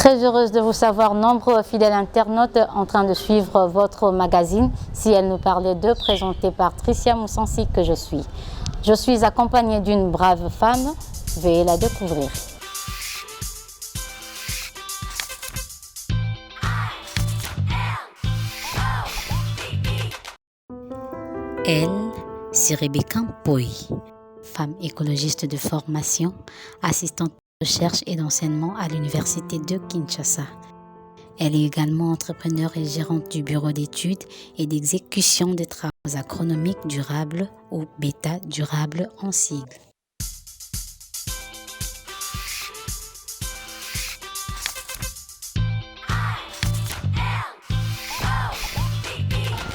Très heureuse de vous savoir nombreux fidèles internautes en train de suivre votre magazine. Si elle nous parlait d'eux, présenté par Tricia Moussansi que je suis. Je suis accompagnée d'une brave femme, veuillez la découvrir. Elle, c'est Rebecca Mpoyi, femme écologiste de formation, assistante de recherche et d'enseignement à l'université de Kinshasa. Elle est également entrepreneure et gérante du bureau d'études et d'exécution des travaux agronomiques durables ou bêta durable en sigle.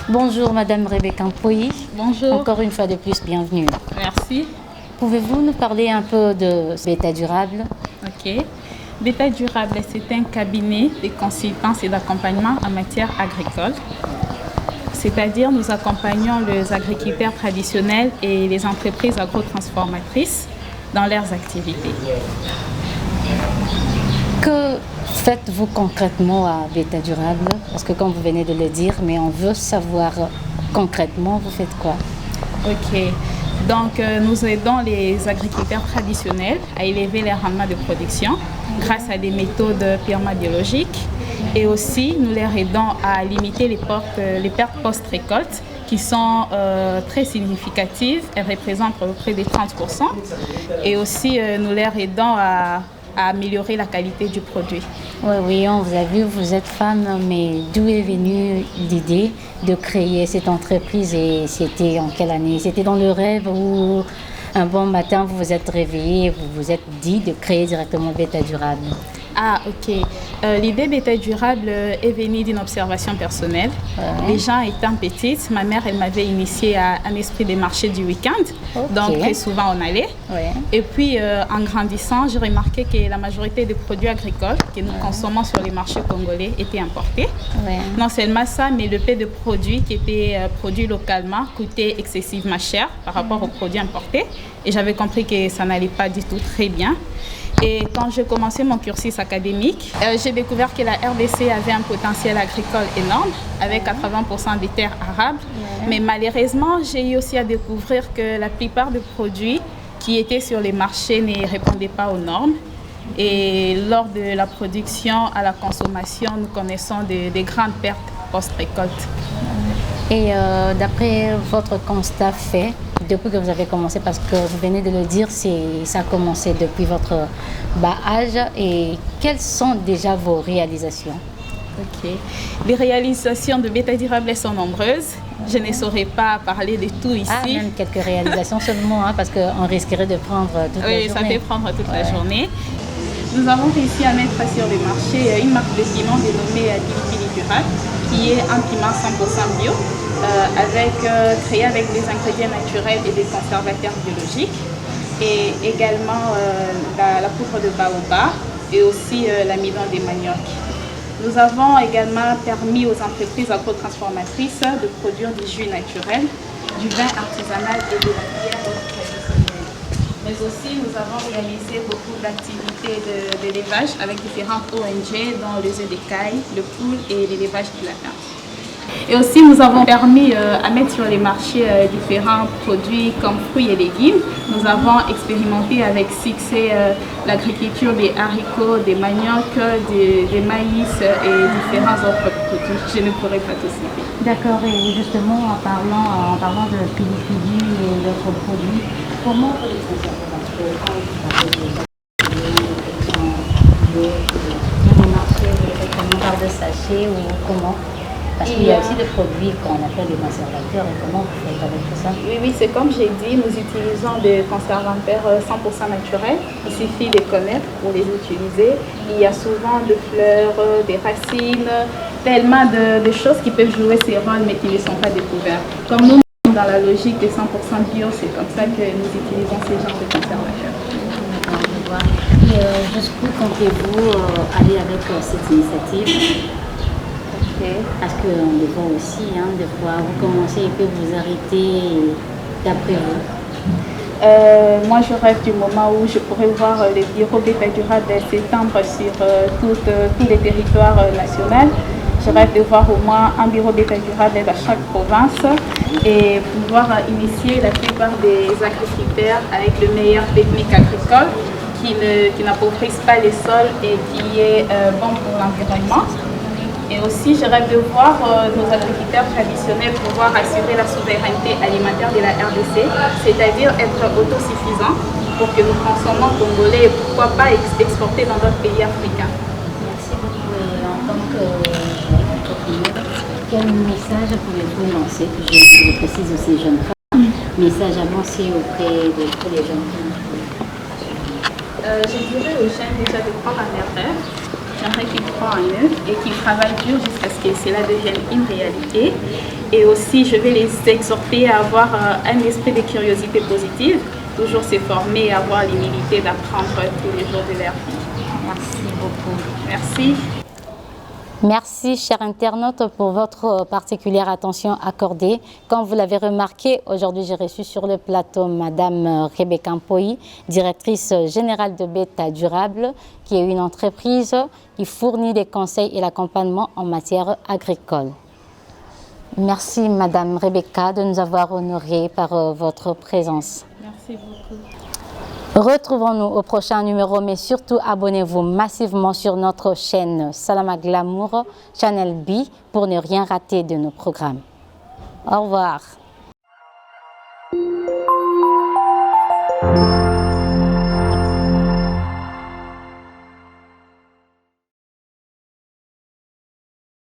Bonjour Madame Rebecca Mpoyi. Bonjour. Encore une fois de plus, bienvenue. Merci. Pouvez-vous nous parler un peu de bêta durable? Ok. Bêta durable, c'est un cabinet de consultance et d'accompagnement en matière agricole. C'est-à-dire, nous accompagnons les agriculteurs traditionnels et les entreprises agrotransformatrices dans leurs activités. Que faites-vous concrètement à Bêta Durable? Parce que comme vous venez de le dire, mais on veut savoir concrètement, vous faites quoi? Ok. Donc, nous aidons les agriculteurs traditionnels à élever les rendements de production grâce à des méthodes purement biologiques. Et aussi, nous les aidons à limiter les pertes post-récolte qui sont très significatives. Elles représentent près de 30%. Et aussi, nous les aidons à améliorer la qualité du produit. Oui, on vous a vu, vous êtes femme, mais d'où est venue l'idée de créer cette entreprise et c'était en quelle année? C'était dans le rêve ou un bon matin vous vous êtes réveillé et vous vous êtes dit de créer directement Bêta Durable? Ah, ok. L'idée Bêta Durable est venue d'une observation personnelle. Les gens étant petites, ma mère, elle m'avait initiée à un esprit des marchés du week-end. Okay. Donc, très souvent, on allait. Ouais. Et puis, en grandissant, j'ai remarqué que la majorité des produits agricoles que nous consommons sur les marchés congolais étaient importés. Ouais. Non seulement ça, mais le peu de produits qui étaient produits localement coûtaient excessivement cher par rapport aux produits importés. Et j'avais compris que ça n'allait pas du tout très bien. Et quand j'ai commencé mon cursus académique, j'ai découvert que la RDC avait un potentiel agricole énorme, avec 80% des terres arables. Ouais. Mais malheureusement, j'ai eu aussi à découvrir que la plupart des produits qui étaient sur les marchés ne répondaient pas aux normes. Et lors de la production à la consommation, nous connaissons des grandes pertes post-récolte. Et d'après votre constat fait, depuis que vous avez commencé, parce que vous venez de le dire, ça a commencé depuis votre bas âge, et quelles sont déjà vos réalisations? Ok. Les réalisations de Bêta Durable sont nombreuses. Je ne saurais pas parler de tout ici. Ah, même quelques réalisations seulement, hein, parce qu'on risquerait de prendre toute la journée. Oui, ça peut prendre toute la journée. Nous avons réussi à mettre sur le marché une marque de piment dénommée Pilipili Durable, qui est un piment 100% bio, créé avec des ingrédients naturels et des conservateurs biologiques, et également la poudre de baobab et aussi l'amidon des maniocs. Nous avons également permis aux entreprises agrotransformatrices de produire du jus naturel, du vin artisanal et de la bière traditionnelle. Mais aussi, nous avons réalisé beaucoup d'activités d'élevage avec différentes ONG, dont les œufs d'écaille, le poule et l'élevage du lapin. Et aussi, nous avons permis à mettre sur les marchés différents produits comme fruits et légumes. Nous avons expérimenté avec succès l'agriculture des haricots, des maniocs, des maïs et différents autres produits. Je ne pourrais pas tous citer. D'accord, et justement, en parlant de Pilipili et d'autres produits, comment on peut les conserver? Parce que quand vous parlez des marchés, on parle de sachets ou comment? Parce qu'il y a aussi des produits qu'on appelle des conservateurs, et comment vous faites avec tout ça? Oui, c'est comme j'ai dit, nous utilisons des conservateurs 100% naturels. Il suffit de les connaître pour les utiliser. Il y a souvent des fleurs, des racines, tellement de choses qui peuvent jouer ces rôles mais qui ne sont pas découverts. Comme nous, dans la logique des 100% bio, c'est comme ça que nous utilisons ces genres de conservateurs. D'accord, je vois. Et jusqu'où comptez-vous aller avec cette initiative? Parce qu'on le voit aussi, hein, des fois vous commencez et puis vous arrêtez d'après vous. Moi, je rêve du moment où je pourrais voir les bureaux Beta Durable s'étendre sur tous les territoires nationaux. Je rêve de voir au moins un bureau Beta Durable dans chaque province et pouvoir initier la plupart des agriculteurs avec les meilleures techniques agricoles qui n'appauvrissent pas les sols et qui est bon pour l'environnement. Et aussi, je rêve de voir nos agriculteurs traditionnels pouvoir assurer la souveraineté alimentaire de la RDC, c'est-à-dire être autosuffisants pour que nous consommons congolais et pourquoi pas exporter dans d'autres pays africains. Merci beaucoup. Et en tant qu'entrepreneur, quel message pouvez-vous lancer, je précise aussi jeunes femmes, message annoncé auprès de tous les jeunes femmes? Je dirais aux jeunes déjà de prendre un rêve. J'aimerais qu'ils croient en eux et qu'ils travaillent dur jusqu'à ce que cela devienne une réalité. Et aussi, je vais les exhorter à avoir un esprit de curiosité positive, toujours se former et avoir l'humilité d'apprendre tous les jours de leur vie. Merci beaucoup. Merci. Merci, chers internautes, pour votre particulière attention accordée. Comme vous l'avez remarqué, aujourd'hui, j'ai reçu sur le plateau Madame Rebecca Mpoyi, directrice générale de Beta Durable, qui est une entreprise qui fournit des conseils et l'accompagnement en matière agricole. Merci, Madame Rebecca, de nous avoir honorés par votre présence. Merci beaucoup. Retrouvons-nous au prochain numéro, mais surtout abonnez-vous massivement sur notre chaîne Salama Glamour, Channel B, pour ne rien rater de nos programmes. Au revoir.